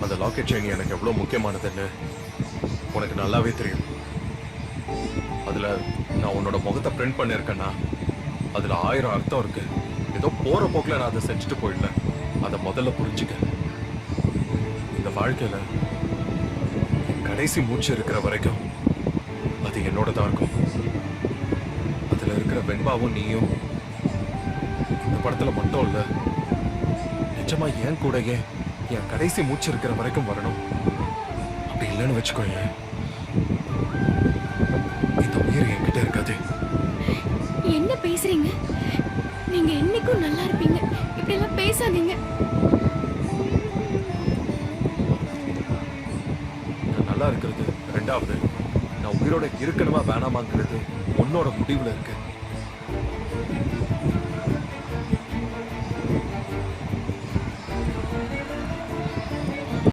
அந்த locket chain எனக்கு எவ்வளவு முக்கியமானதுன்னு உனக்கு நல்லாவே தெரியும். அதுல நான் உன்னோட முகத்தை பிரிண்ட் பண்ணிருக்கேன்னா அதுல 1000 அர்த்தம் இருக்கு. ஏதோ போற போக்குல நான் அதை செஞ்சுட்டு போயிடல. அதை முதல்ல புரிஞ்சுக்க. இந்த வாழ்க்கையில என் கடைசி மூச்சு இருக்கிற வரைக்கும் அது என்னோட தான் இருக்கும். அதுல இருக்கிற வெண்பாவும் நீயும் இந்த படத்துல மட்டும் இல்ல, நிஜமா என் கூடயே என் கடைசி மூச்சு இருக்கிற வரைக்கும் வரணும். அப்படி இல்லைன்னு வச்சுக்கோங்க, இந்த உயிர் என்கிட்ட இருக்காது. என்ன பேசுறீங்க? நீங்க என்னைக்கும் நல்லா இருப்பீங்க. இப்படி எல்லாம் பேசாதீங்க. நான் நல்லா இருக்கிறது ரெண்டாவது, நான் உயிரோட இருக்கணுமா வேணாமாங்கிறது உன்னோட முடிவுல இருக்கு.